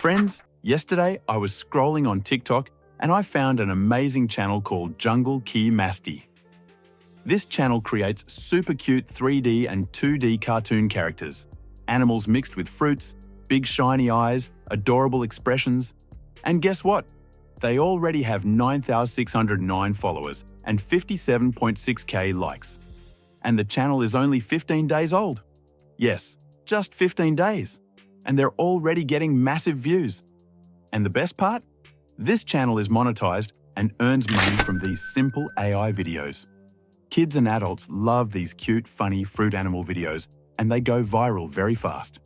Friends, yesterday I was scrolling on TikTok and I found an amazing channel called ChatGPT. This channel creates super cute 3D and 2D cartoon characters, animals mixed with fruits, big shiny eyes, adorable expressions. And guess what? They already have 9,609 followers and 57.6k likes. And the channel is only 15 days old. Yes, just 15 days. And they're already getting massive views. And the best part? This channel is monetized and earns money from these simple AI videos. Kids and adults love these cute, funny fruit animal videos, and they go viral very fast.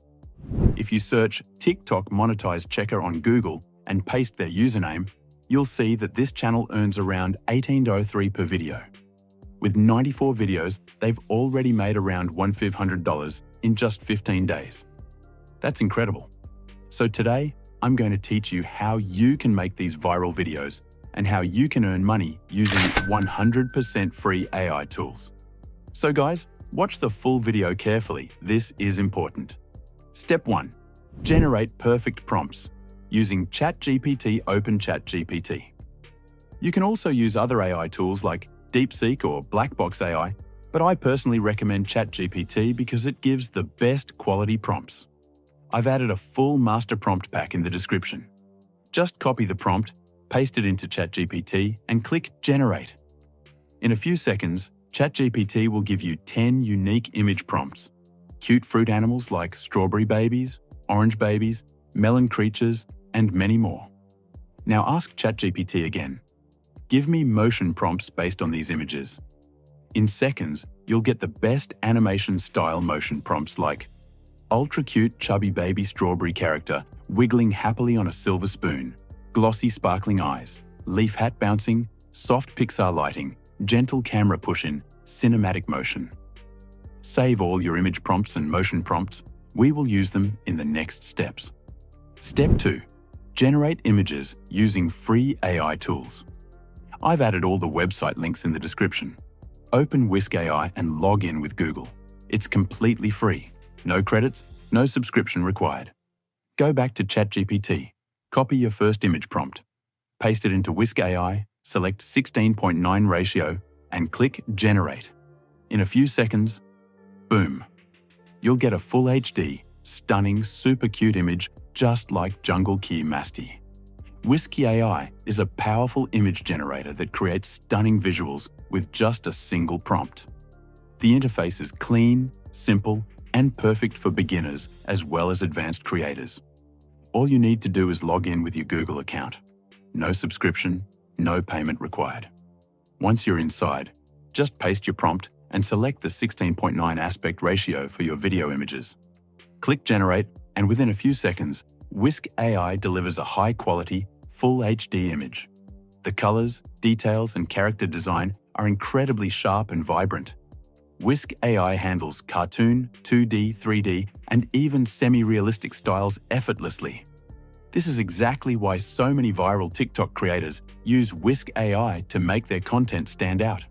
If you search TikTok monetized checker on Google and paste their username, you'll see that this channel earns around $18.03 per video. With 94 videos, they've already made around $1,500 in just 15 days. That's incredible. So today, I'm going to teach you how you can make these viral videos and how you can earn money using 100% free AI tools. So guys, watch the full video carefully. This is important. Step 1. Generate perfect prompts using ChatGPT Open ChatGPT. You can also use other AI tools like DeepSeek or Blackbox AI, but I personally recommend ChatGPT because it gives the best quality prompts. I've added a full master prompt pack in the description. Just copy the prompt, paste it into ChatGPT, and click Generate. In a few seconds, ChatGPT will give you 10 unique image prompts. Cute fruit animals like strawberry babies, orange babies, melon creatures, and many more. Now ask ChatGPT again. Give me motion prompts based on these images. In seconds, you'll get the best animation-style motion prompts like ultra-cute chubby baby strawberry character wiggling happily on a silver spoon, glossy sparkling eyes, leaf hat bouncing, soft Pixar lighting, gentle camera push-in, cinematic motion. Save all your image prompts and motion prompts. We will use them in the next steps. Step 2. Generate images using free AI tools. I've added all the website links in the description. Open Wisk AI and log in with Google. It's completely free. No credits, no subscription required. Go back to ChatGPT, copy your first image prompt, paste it into Wisk AI, select 16:9 ratio, and click Generate. In a few seconds, boom! You'll get a full HD, stunning, super cute image just like ChatGPT. Whisk AI is a powerful image generator that creates stunning visuals with just a single prompt. The interface is clean, simple, and perfect for beginners as well as advanced creators. All you need to do is log in with your Google account. No subscription, no payment required. Once you're inside, just paste your prompt and select the 16:9 aspect ratio for your video images. Click Generate, and within a few seconds, Wisk AI delivers a high-quality, full HD image. The colors, details, and character design are incredibly sharp and vibrant. Wisk AI handles cartoon, 2D, 3D, and even semi-realistic styles effortlessly. This is exactly why so many viral TikTok creators use Wisk AI to make their content stand out.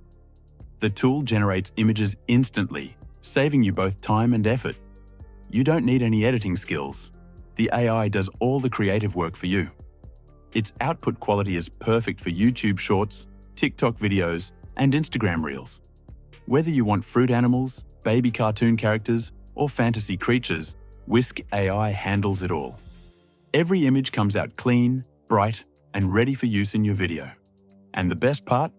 The tool generates images instantly, saving you both time and effort. You don't need any editing skills. The AI does all the creative work for you. Its output quality is perfect for YouTube Shorts, TikTok videos, and Instagram Reels. Whether you want fruit animals, baby cartoon characters, or fantasy creatures, Wisk AI handles it all. Every image comes out clean, bright, and ready for use in your video. And the best part?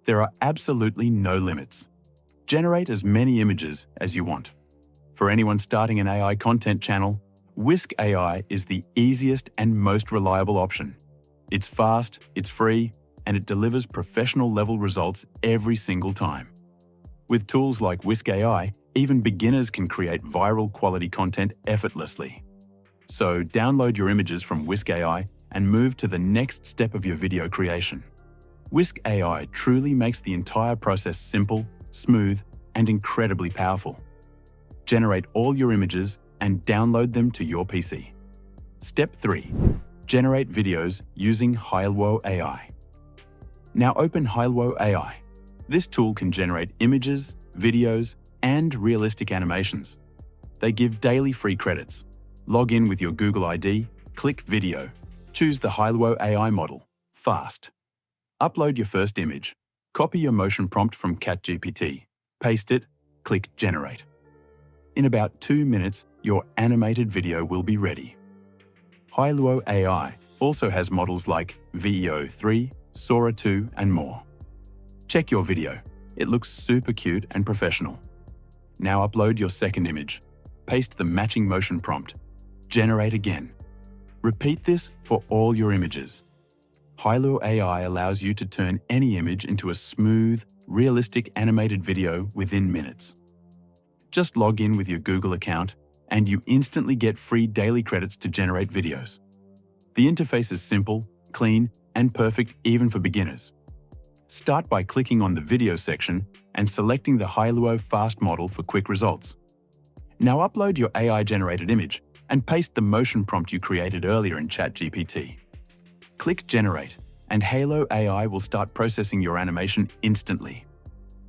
There are absolutely no limits. Generate as many images as you want. For anyone starting an AI content channel, Wisk AI is the easiest and most reliable option. It's fast, it's free, and it delivers professional-level results every single time. With tools like Wisk AI, even beginners can create viral quality content effortlessly. So download your images from Wisk AI and move to the next step of your video creation. Wisk AI truly makes the entire process simple, smooth, and incredibly powerful. Generate all your images and download them to your PC. Step 3. Generate videos using Hywo AI. Now open Hywo AI. This tool can generate images, videos, and realistic animations. They give daily free credits. Log in with your Google ID, Click Video. Choose the Hywo AI model. Fast. Upload your first image. Copy your motion prompt from ChatGPT. Paste it. Click Generate. In about 2 minutes, your animated video will be ready. Hywo AI also has models like VEO 3, Sora 2, and more. Check your video. It looks super cute and professional. Now upload your second image. Paste the matching motion prompt. Generate again. Repeat this for all your images. Hywo AI allows you to turn any image into a smooth, realistic animated video within minutes. Just log in with your Google account and you instantly get free daily credits to generate videos. The interface is simple, clean, and perfect even for beginners. Start by clicking on the video section and selecting the Hywo Fast model for quick results. Now upload your AI-generated image and paste the motion prompt you created earlier in ChatGPT. Click Generate, and Hywo AI will start processing your animation instantly.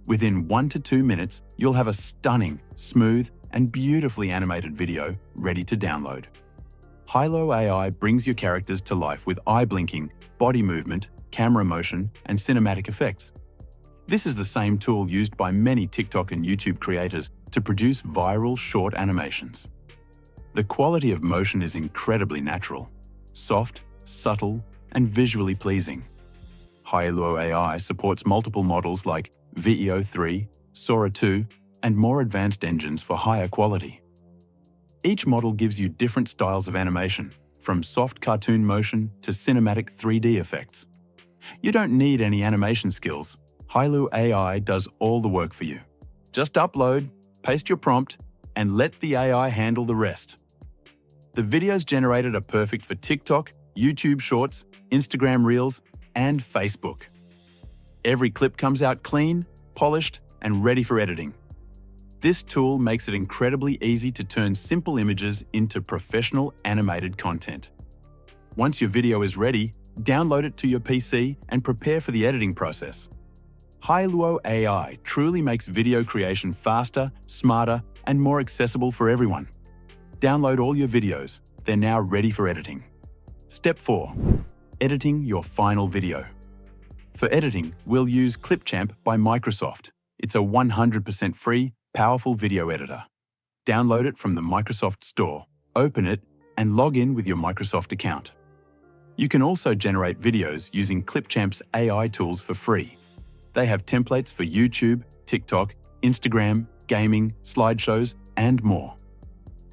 Within 1 to 2 minutes, you'll have a stunning, smooth, and beautifully animated video ready to download. Hywo AI brings your characters to life with eye blinking, body movement, camera motion, and cinematic effects. This is the same tool used by many TikTok and YouTube creators to produce viral short animations. The quality of motion is incredibly natural, soft, subtle, and visually pleasing. Hywo AI supports multiple models like VEO 3, Sora 2, and more advanced engines for higher quality. Each model gives you different styles of animation, from soft cartoon motion to cinematic 3D effects. You don't need any animation skills. Hywo AI does all the work for you. Just upload, paste your prompt, and let the AI handle the rest. The videos generated are perfect for TikTok, YouTube Shorts, Instagram Reels, and Facebook. Every clip comes out clean, polished, and ready for editing. This tool makes it incredibly easy to turn simple images into professional animated content. Once your video is ready, download it to your PC and prepare for the editing process. Hywo AI truly makes video creation faster, smarter, and more accessible for everyone. Download all your videos. They're now ready for editing. Step 4. Editing your final video. For editing, we'll use Clipchamp by Microsoft. It's a 100% free, powerful video editor. Download it from the Microsoft Store, open it, and log in with your Microsoft account. You can also generate videos using Clipchamp's AI tools for free. They have templates for YouTube, TikTok, Instagram, gaming, slideshows, and more.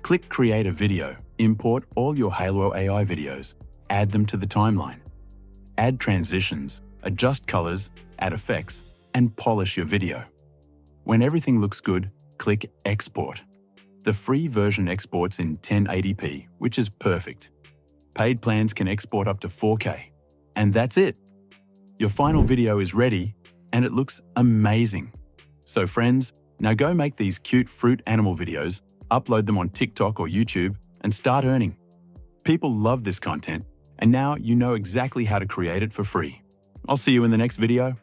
Click Create a Video, import all your Hywo AI videos, add them to the timeline. Add transitions, adjust colors, add effects, and polish your video. When everything looks good, click Export. The free version exports in 1080p, which is perfect. Paid plans can export up to 4K. And that's it. Your final video is ready, and it looks amazing. So friends, now go make these cute fruit animal videos, upload them on TikTok or YouTube, and start earning. People love this content, and now you know exactly how to create it for free. I'll see you in the next video.